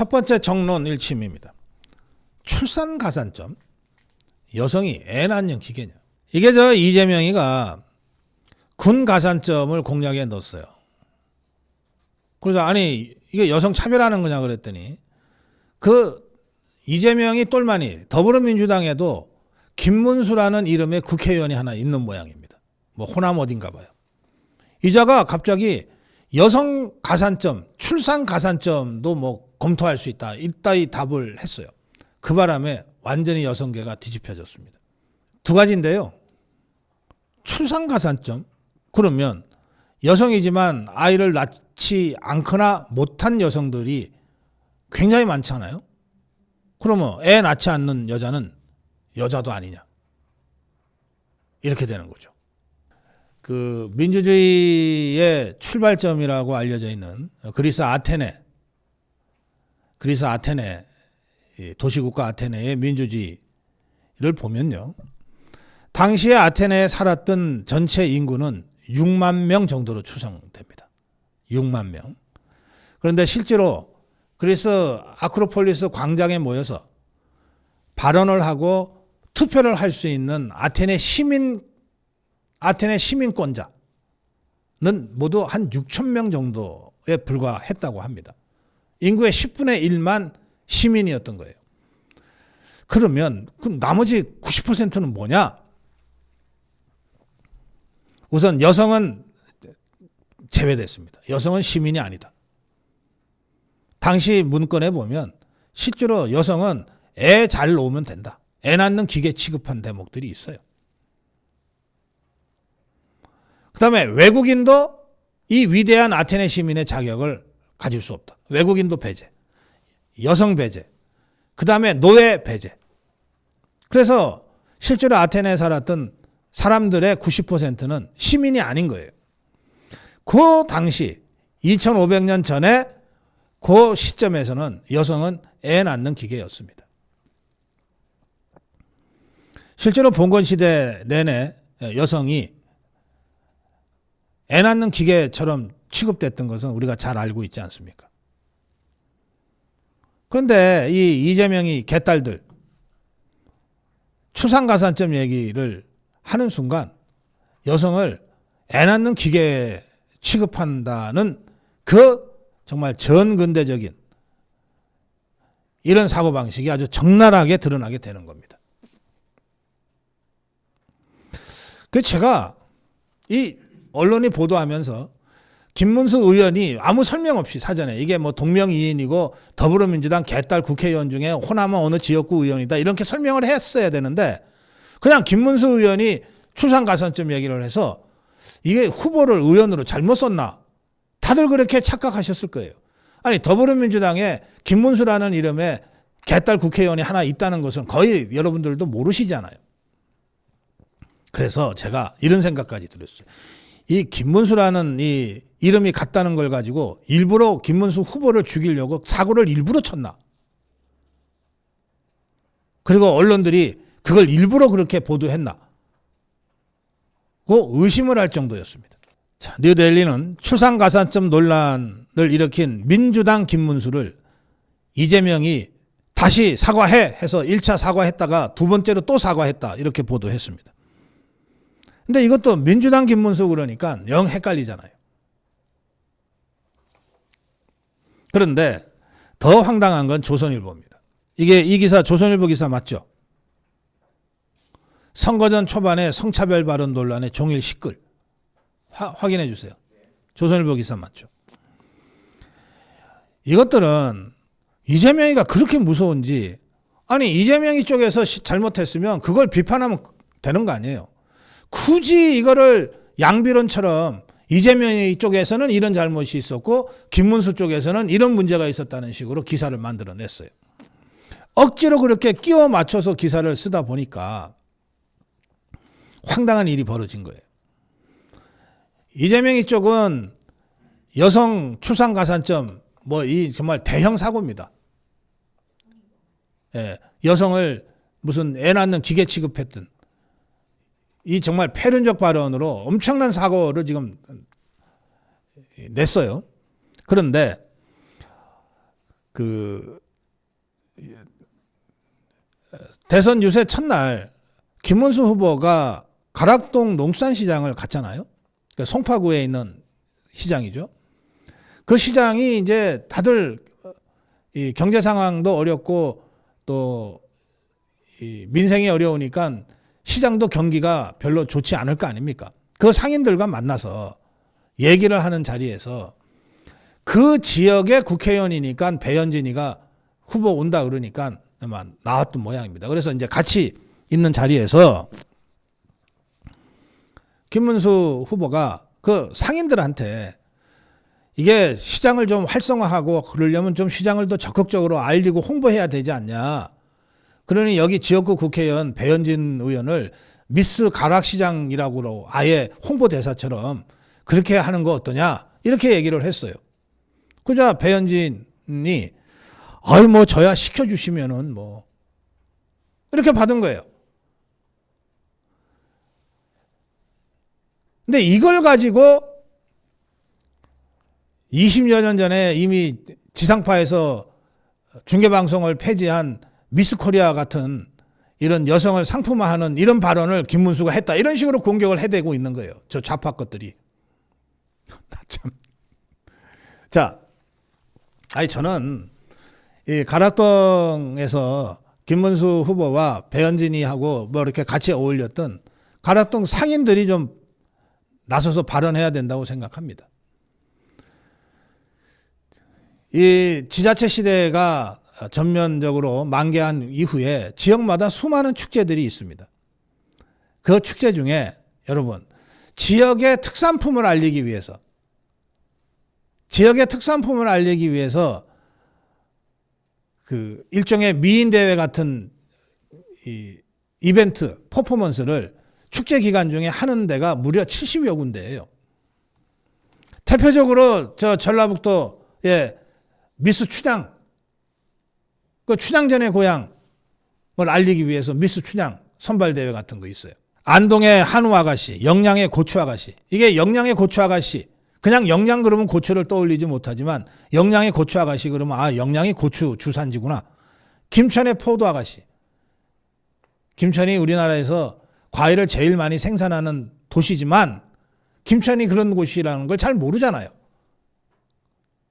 첫 번째 정론 일침입니다. 출산 가산점, 여성이 애 낳는 기계냐. 이게 이재명이가 군 가산점을 공약에 넣었어요. 그래서 아니 이게 여성 차별하는 거냐 그랬더니 이재명이 똘마니 더불어민주당에도 김문수라는 이름의 국회의원이 하나 있는 모양입니다. 뭐 호남 어딘가 봐요. 이자가 갑자기 여성 가산점, 출산 가산점도 뭐 검토할 수 있다. 이따위 답을 했어요. 그 바람에 완전히 여성계가 뒤집혀졌습니다. 두 가지인데요. 출산 가산점, 그러면 여성이지만 아이를 낳지 않거나 못한 여성들이 굉장히 많잖아요. 그러면 애 낳지 않는 여자는 여자도 아니냐. 이렇게 되는 거죠. 민주주의의 출발점이라고 알려져 있는 그리스 아테네 도시국가 아테네의 민주주의를 보면요. 당시에 아테네에 살았던 전체 인구는 6만 명 정도로 추정됩니다. 6만 명. 그런데 실제로 그리스 아크로폴리스 광장에 모여서 발언을 하고 투표를 할 수 있는 아테네 시민권자는 모두 한 6천 명 정도에 불과했다고 합니다. 인구의 10분의 1만 시민이었던 거예요. 그러면 나머지 90%는 뭐냐? 우선 여성은 제외됐습니다. 여성은 시민이 아니다. 당시 문건에 보면 실제로 여성은 애 잘 놓으면 된다. 애 낳는 기계 취급한 대목들이 있어요. 그 다음에 외국인도 이 위대한 아테네 시민의 자격을 가질 수 없다. 외국인도 배제, 여성 배제, 그 다음에 노예 배제. 그래서 실제로 아테네에 살았던 사람들의 90%는 시민이 아닌 거예요. 그 당시 2500년 전에 그 시점에서는 여성은 애 낳는 기계였습니다. 실제로 봉건시대 내내 여성이 애 낳는 기계처럼 취급됐던 것은 우리가 잘 알고 있지 않습니까? 그런데 이 이재명이 개딸들 출산가산점 얘기를 하는 순간 여성을 애 낳는 기계에 취급한다는 정말 전근대적인 이런 사고방식이 아주 적나라하게 드러나게 되는 겁니다. 그래서 제가 이 언론이 보도하면서 김문수 의원이 아무 설명 없이 사전에 이게 뭐 동명이인이고 더불어민주당 개딸 국회의원 중에 호남은 어느 지역구 의원이다 이렇게 설명을 했어야 되는데 그냥 김문수 의원이 출산가산점 얘기를 해서 이게 후보를 의원으로 잘못 썼나? 다들 그렇게 착각하셨을 거예요. 아니 더불어민주당에 김문수라는 이름의 개딸 국회의원이 하나 있다는 것은 거의 여러분들도 모르시잖아요. 그래서 제가 이런 생각까지 들었어요. 이 김문수라는 이 이름이 같다는 걸 가지고 일부러 김문수 후보를 죽이려고 사고를 일부러 쳤나? 그리고 언론들이 그걸 일부러 그렇게 보도했나? 그 의심을 할 정도였습니다. 자, 뉴데일리는 출산가산점 논란을 일으킨 민주당 김문수를 이재명이 다시 사과해 해서 1차 사과했다가 두 번째로 또 사과했다 이렇게 보도했습니다. 근데 이것도 민주당 김문수 그러니까 영 헷갈리잖아요. 그런데 더 황당한 건 조선일보입니다. 이 기사 조선일보 기사 맞죠? 선거전 초반에 성차별 발언 논란에 종일 시끌. 확인해 주세요. 조선일보 기사 맞죠? 이것들은 이재명이가 그렇게 무서운지 아니 이재명이 쪽에서 잘못했으면 그걸 비판하면 되는 거 아니에요. 굳이 이거를 양비론처럼 이재명이 쪽에서는 이런 잘못이 있었고 김문수 쪽에서는 이런 문제가 있었다는 식으로 기사를 만들어냈어요. 억지로 그렇게 끼워 맞춰서 기사를 쓰다 보니까 황당한 일이 벌어진 거예요. 이재명이 쪽은 여성 출산가산점 이 정말 대형 사고입니다. 예, 여성을 무슨 애 낳는 기계 취급했던 이 정말 패륜적 발언으로 엄청난 사고를 지금 냈어요. 그런데 그 대선 유세 첫날 김문수 후보가 가락동 농수산시장을 갔잖아요. 그러니까 송파구에 있는 시장이죠. 그 시장이 이제 다들 이 경제 상황도 어렵고 또 이 민생이 어려우니까 시장도 경기가 별로 좋지 않을 거 아닙니까? 그 상인들과 만나서 얘기를 하는 자리에서 그 지역의 국회의원이니까 배현진이가 후보 온다 그러니까 나왔던 모양입니다. 그래서 이제 같이 있는 자리에서 김문수 후보가 그 상인들한테 이게 시장을 좀 활성화하고 그러려면 좀 시장을 더 적극적으로 알리고 홍보해야 되지 않냐. 그러니 여기 지역구 국회의원 배현진 의원을 미스 가락시장이라고 아예 홍보대사처럼 그렇게 하는 거 어떠냐. 이렇게 얘기를 했어요. 그자 배현진이 아유 뭐 저야 시켜주시면은 뭐 이렇게 받은 거예요. 근데 이걸 가지고 20여 년 전에 이미 지상파에서 중계방송을 폐지한 미스코리아 같은 이런 여성을 상품화하는 이런 발언을 김문수가 했다. 이런 식으로 공격을 해대고 있는 거예요. 저 좌파 것들이. 참. 자, 아니 저는 이 가락동에서 김문수 후보와 배현진이하고 뭐 이렇게 같이 어울렸던 가락동 상인들이 좀 나서서 발언해야 된다고 생각합니다. 이 지자체 시대가 전면적으로 만개한 이후에 지역마다 수많은 축제들이 있습니다. 그 축제 중에 여러분 지역의 특산품을 알리기 위해서 그 일종의 미인대회 같은 이 이벤트, 퍼포먼스를 축제 기간 중에 하는 데가 무려 70여 군데예요. 대표적으로 저 전라북도의 미스 춘향, 그 춘향전의 고향을 알리기 위해서 미스 춘향 선발대회 같은 거 있어요. 안동의 한우 아가씨, 영양의 고추 아가씨. 이게 영양의 고추 아가씨. 그냥 영양 그러면 고추를 떠올리지 못하지만 영양의 고추 아가씨 그러면 아 영양이 고추 주산지구나. 김천의 포도 아가씨. 김천이 우리나라에서 과일을 제일 많이 생산하는 도시지만 김천이 그런 곳이라는 걸 잘 모르잖아요.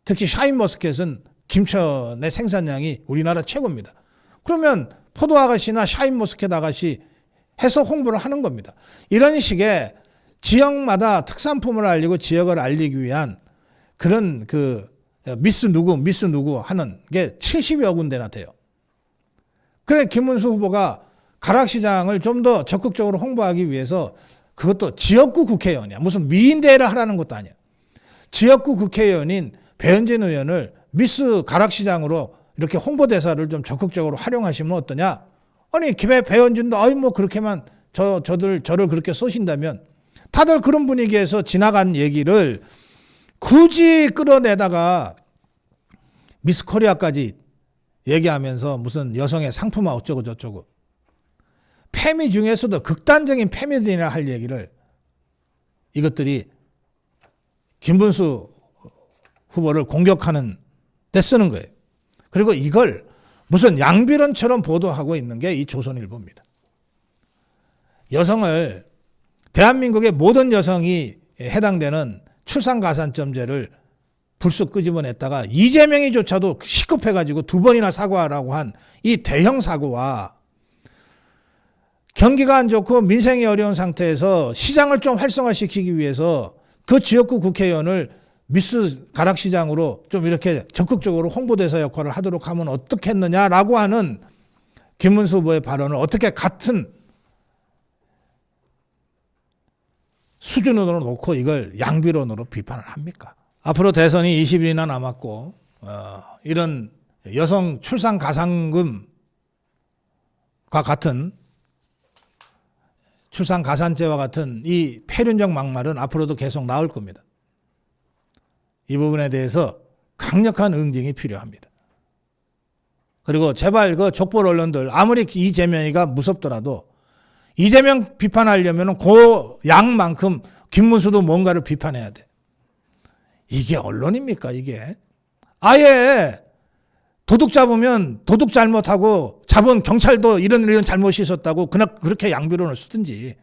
특히 샤인머스켓은 김천의 생산량이 우리나라 최고입니다. 그러면 포도 아가씨나 샤인머스켓 아가씨 해서 홍보를 하는 겁니다. 이런 식의 지역마다 특산품을 알리고 지역을 알리기 위한 그런 그 미스 누구 하는 게 70여 군데나 돼요. 그래 김문수 후보가 가락시장을 좀 더 적극적으로 홍보하기 위해서 그것도 지역구 국회의원이야. 무슨 미인대회를 하라는 것도 아니야. 지역구 국회의원인 배현진 의원을 미스 가락시장으로 이렇게 홍보대사를 좀 적극적으로 활용하시면 어떠냐? 아니 배현진도 아이 뭐 그렇게만 저를 그렇게 쏘신다면 다들 그런 분위기에서 지나간 얘기를 굳이 끌어내다가 미스 코리아까지 얘기하면서 무슨 여성의 상품화 어쩌고 저쩌고 페미 중에서도 극단적인 페미들이나 할 얘기를 이것들이 김문수 후보를 공격하는 데 쓰는 거예요. 그리고 이걸 무슨 양비론처럼 보도하고 있는 게 이 조선일보입니다. 여성을 대한민국의 모든 여성이 해당되는 출산가산점제를 불쑥 끄집어냈다가 이재명이조차도 시급해가지고 2번이나 사과하라고 한 이 대형 사고와 경기가 안 좋고 민생이 어려운 상태에서 시장을 좀 활성화시키기 위해서 그 지역구 국회의원을 미스 가락시장으로 좀 이렇게 적극적으로 홍보대사 역할을 하도록 하면 어떻겠느냐라고 하는 김문수 후보의 발언을 어떻게 같은 수준으로 놓고 이걸 양비론으로 비판을 합니까? 앞으로 대선이 20일이나 남았고 이런 여성 출산 가산금과 같은 출산 가산제와 같은 이 폐륜적 막말은 앞으로도 계속 나올 겁니다. 이 부분에 대해서 강력한 응징이 필요합니다. 그리고 제발 그 족보 언론들 아무리 이재명이가 무섭더라도 이재명 비판하려면 그 양만큼 김문수도 뭔가를 비판해야 돼. 이게 언론입니까 이게? 아예 도둑 잡으면 도둑 잘못하고 잡은 경찰도 이런 잘못이 있었다고 그렇게 양비론을 쓰든지.